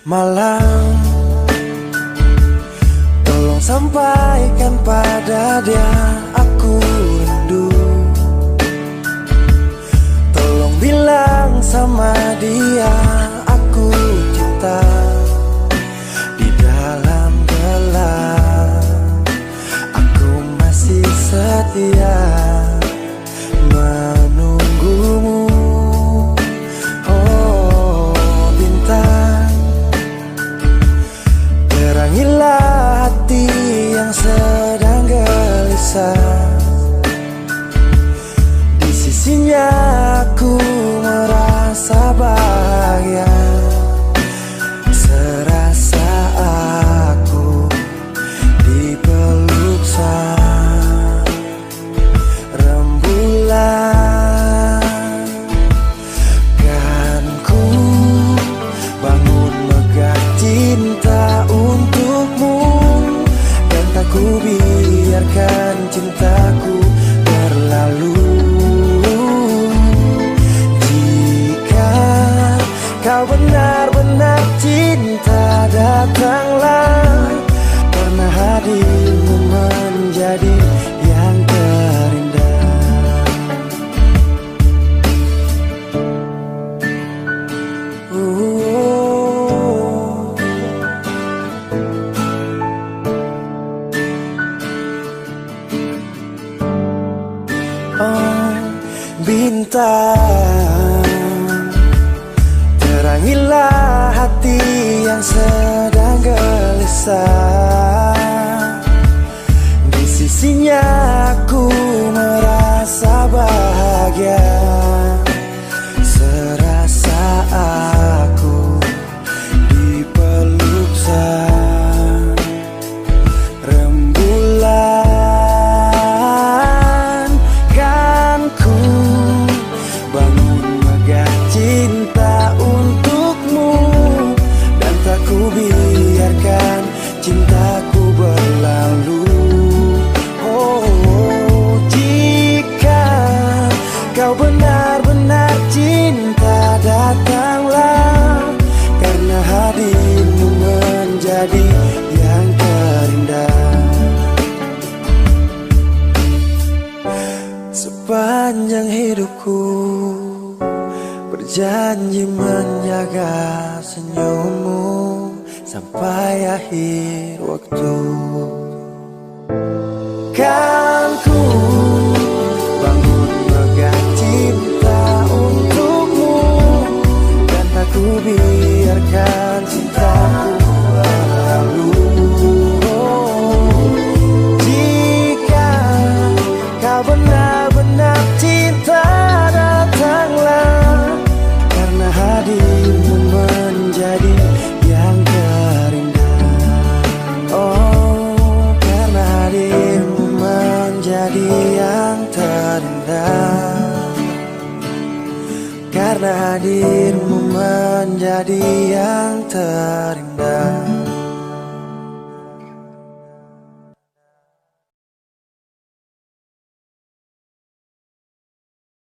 Malam, tolong sampaikan pada dia aku rindu. Tolong bilang sama dia aku cinta. Di dalam gelap aku masih setia menunggumu. Oh bintang, terangilah hati yang sedang gelisah. Di sisinya aku merasa bahagia, serasa aku dipeluk sang rembulan. Kan ku bangun megah cinta untukmu, dan tak ku biarkan cintaku berlalu. Jika kau benar-benar cinta, datanglah, karena hadirmu menjadi yang terindah. Oh bintang, terangilah hati yang sedang gelisah. Di sisinya aku merasa bahagia, serasa aku dipeluk sang rembulan. Kan ku bangun megah cinta untukmu, dan tak ku biarkan cintaku berlalu. Oh jika kau benar-benar cinta, datanglah, karena hadirmu menjadi yang terindah. Sepanjang hidupku berjanji menjaga senyummu sampai akhir waktu. Kan ku bangun megah cinta untukmu, dan tak ku biarkan cintaku berlalu. Jika kau benar-benar cinta, datanglah, karena hadirmu menjadi yang terindah. Oh, karena hadirmu menjadi yang terindah. Karena hadirmu menjadi yang terindah.